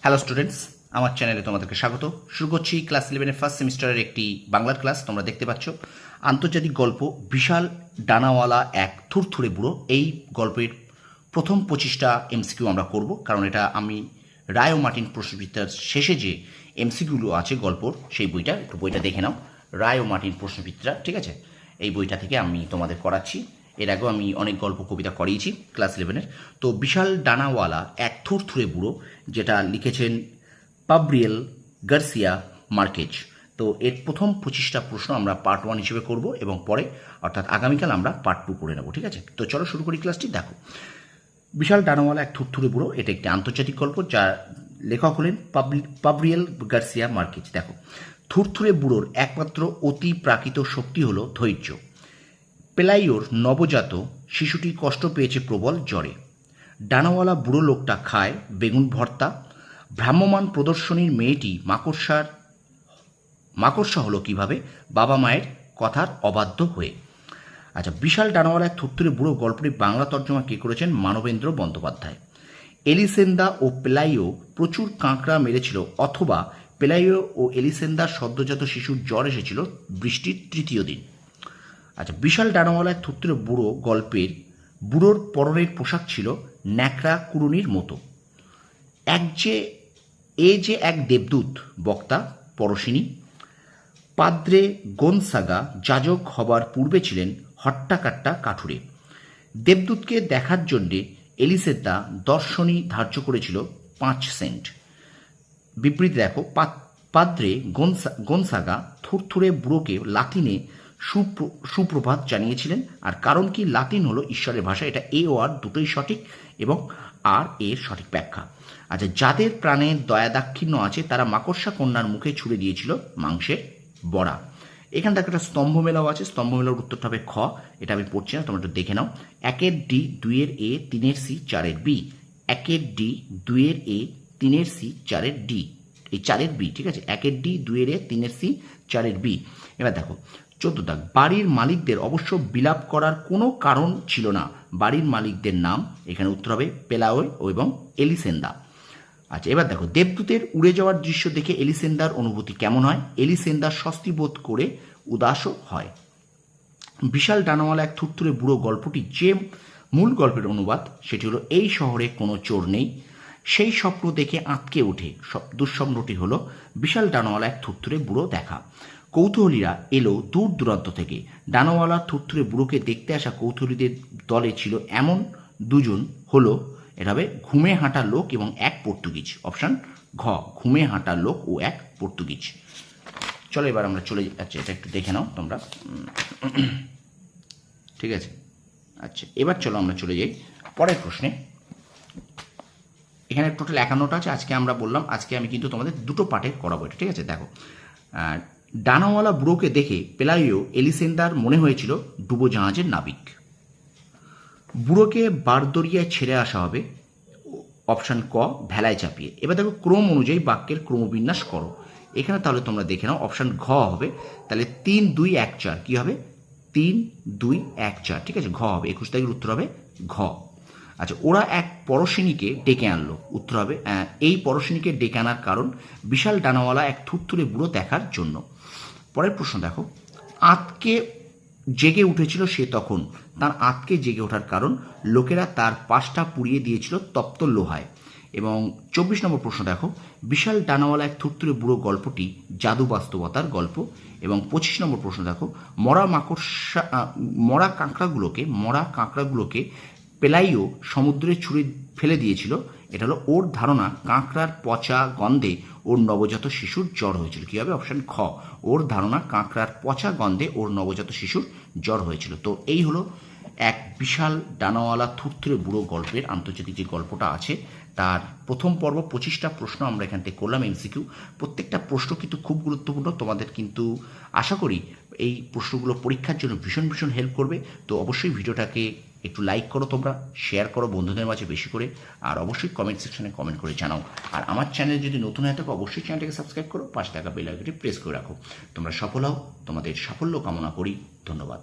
Hello students, আমার চ্যানেলে তোমাদেরকে স্বাগত। শুরু করছি ক্লাস 11-এর ফার্স্ট সেমিস্টারের একটি বাংলার ক্লাস। তোমরা দেখতে পাচ্ছ আন্তর্জাতিক গল্প বিশাল ডানাওয়ালা এক থুরথুরে বুড়ো। এই গল্পের প্রথম 25টা এমসিকিউ আমরা করব, কারণ এটা আমি রায় ও মার্টিন প্রশ্নবিদ্যার শেষে যে এমসিকিউগুলো আছে গল্পর, সেই বইটা একটু বইটা দেখে নাও। রায় ও মার্টিন প্রশ্নবিদ্যা, ঠিক আছে? এই বইটা থেকে আমি তোমাদের করাচ্ছি। এর আগেও আমি অনেক গল্প কবিতা করিয়েছি ক্লাস 11-এর। তো বিশাল ডানাওয়ালা এক থুরথুরে বুড়ো, যেটা লিখেছেন পাব্রিয়েল গার্সিয়া মার্কেজ। তো এর প্রথম 25টা প্রশ্ন আমরা পার্ট 1 হিসেবে করব, এবং পরে অর্থাৎ আগামীকাল আমরা পার্ট 2 করে নেব, ঠিক আছে? তো চলো শুরু করি ক্লাসটি। দেখো, বিশাল ডানাওয়ালা এক থুরথুরে বুড়ো, এটা একটি আন্তর্জাতিক গল্প যার লেখক হলেন পাব্রিয়েল গার্সিয়া মার্কেজ। দেখো, থুরথুরে বুড়োর একমাত্র অতি প্রাকৃত শক্তি হলো ধৈর্য। পেলাইওর নবজাত শিশুটি কষ্ট পেয়েছে প্রবল জ্বরে। ডানাওয়ালা বুড়ো লোকটা খায় বেগুন ভর্তা। ভ্রাম্যমান প্রদর্শনীর মেয়েটি মাকড়সা হলো কিভাবে বাবা মায়ের কথার অবাধ্য হয়ে। আচ্ছা, বিশাল ডানাওয়ালা এক থুরথুরে বুড়ো গল্পটি বাংলা তর্জমা কে করেছেন? মানবেন্দ্র বন্দ্যোপাধ্যায়। এলিসেন্দা ও পেলাইও প্রচুর কাঁকড়া মেরেছিল, অথবা পেলাইও ও এলিসেন্দার সদ্যজাত শিশুর জ্বর এসেছিল বৃষ্টির তৃতীয় দিন। আচ্ছা, বিশাল ডানাওয়ালা এক থুরথুরে বুড়ো গল্পের বুড়োর পরনের পোশাক ছিল ন্যাকড়া কুড়ুনির মতো। যে এক দেবদূত, বক্তা পরশিনী। পাদ্রে গোনসাগা যাজক হবার পূর্বে ছিলেন হট্টাকাট্টা কাঠুরে। দেবদূতকে দেখার জন্যে এলিসেন্দা দর্শনী ধার্য করেছিল 5 সেন্ট। বিবৃতি দেখো, পাদ্রে গোনসাগা থুরথুরে বুড়োকে লাতিনে সুপ্রভাত জানিয়েছিলেন। আর কারণ কি? লাতিন হলো ঈশ্বরের ভাষা। এটা এ ও আর দুটোই সঠিক, এবং আর এর সঠিক ব্যাখ্যা। আচ্ছা, যাদের প্রাণে দয়া দাক্ষিণ্য আছে তারা মাকড়সা কন্যার মুখে ছুড়ে দিয়েছিল মাংসের বড়া। এখানে দেখো একটা স্তম্ভ মেলাও আছে। স্তম্ভ মেলার উত্তরটা হবে খ। এটা আমি পড়ছি না, তোমরা একটু দেখে নাও। 1-এর ডি, 2-এর এ, 3-এর সি, 4-এর বি। 1-এর ডি, 2-এর এ, 3-এর সি, 4-এর ডি, এই 4-এর বি, ঠিক আছে? 1-এর ডি, 2-এর এ, 3-এর সি, 4-এর বি। এবার দেখো 14 দাগ, বাড়ির মালিকদের অবশ্য বিলাপ করার কোনো কারণ ছিল না। বাড়ির মালিকদের নাম, এখানে উত্তর হবে পেলাওয় এবং এলিসেন্দা। আচ্ছা, এবার দেখো, দেবদূতের উড়ে যাওয়ার দৃশ্য দেখে এলিসেন্দার অনুভূতি কেমন হয়? এলিসেন্দা স্বস্তি বোধ করে উদাসও হয়। বিশাল ডানাওয়ালা এক থুরথুরে বুড়ো গল্পটি যে মূল গল্পের অনুবাদ, সেটি হলো এই শহরে কোনো চোর নেই। সেই স্বপ্ন দেখে আঁতকে ওঠে। দুঃস্বপ্নটি হলো বিশাল ডানাওয়ালা এক থুরথুরে বুড়ো দেখা। কৌতূহলীরা এলো দূর দূরান্ত থেকে। ডানাওয়ালা থুরথুরে বুড়োকে দেখতে আসা কৌতূহলীদের দলে ছিল এমন দুজন, হলো এটা হবে ঘুমে হাঁটা লোক এবং এক পর্তুগিজ। অপশান ঘ, ঘুমে হাঁটা লোক ও এক পর্তুগিজ। চলো এবার আমরা চলে যাচ্ছি, এটা একটু দেখে নাও তোমরা, ঠিক আছে? আচ্ছা, এবার চলো আমরা চলে যাই পরের প্রশ্নে। এখানে টোটাল 51টা আছে। আজকে আমরা বললাম, আজকে আমি কিন্তু তোমাদের দুটো পার্টে করাবো এটা, ঠিক আছে? দেখো, ডানাওয়ালা বুড়োকে দেখে পেলাইও এলিসেন্দার মনে হয়েছিল ডুবোজাহাজের নাবিক। বুড়োকে বারদরিয়ায় ছেড়ে আসা হবে। অপশান ক, ভেলায় চাপিয়ে। এবার দেখো, ক্রম অনুযায়ী বাক্যের ক্রমবিন্যাস করো। এখানে তাহলে তোমরা দেখে নাও, অপশান ঘ হবে। তাহলে 3, 2, 1, 4 কি হবে? 3, 2, 1, 4, ঠিক আছে? ঘ হবে। 21 তারিখের উত্তর হবে ঘ। আচ্ছা, ওরা এক পরশিনীকে ডেকে আনলো। উত্তর হবে এই পরশিনীকে ডেকে আনার কারণ বিশাল ডানাওয়ালা এক থুরথুরে বুড়ো দেখার জন্য। পরের প্রশ্ন দেখো, আতকে জেগে উঠেছিল সে তখন। তার আতকে জেগে ওঠার কারণ লোকেরা তার পাশটা পুড়িয়ে দিয়েছিল তপ্ত লোহায়। এবং 24 নম্বর প্রশ্ন দেখো, বিশাল ডানাওয়ালা এক থুরথুরে বুড়ো গল্পটি জাদু বাস্তবতার গল্প। এবং 25 নম্বর প্রশ্ন দেখো, মরা কাঁকড়াগুলোকে পেলাইও সমুদ্রে ছুঁড়ে ফেলে দিয়েছিল। এটা হলো ওর ধারণা কাঁকড়ার পচা গন্ধে ওর নবজাত শিশুর জ্বর হয়েছিল। কী হবে? অপশান খ, ওর ধারণা কাঁকড়ার পচা গন্ধে ওর নবজাত শিশুর জ্বর হয়েছিল। তো এই হলো এক বিশাল ডানাওয়ালা থুরথুরে বুড়ো গল্পের আন্তর্জাতিক যে গল্পটা আছে, তার প্রথম পর্ব 25টা প্রশ্ন আমরা এখান থেকে করলাম এমসিকিউ। প্রত্যেকটা প্রশ্ন কিন্তু খুব গুরুত্বপূর্ণ। তোমাদের কিন্তু আশা করি এই প্রশ্নগুলো পরীক্ষার জন্য ভীষণ ভীষণ হেল্প করবে। তো অবশ্যই ভিডিওটাকে একটু লাইক করো, তোমরা শেয়ার করো বন্ধুদের মাঝে বেশি করে, আর অবশ্যই কমেন্ট সেকশনে কমেন্ট করে জানাও। আর আমার চ্যানেল যদি নতুন হয়ে থাকো অবশ্যই চ্যানেলটাকে সাবস্ক্রাইব করো, পাশে থাকা বেল আইকনটি প্রেস করে রাখো। তোমরা সফল হও, তোমাদের সাফল্য কামনা করি। ধন্যবাদ।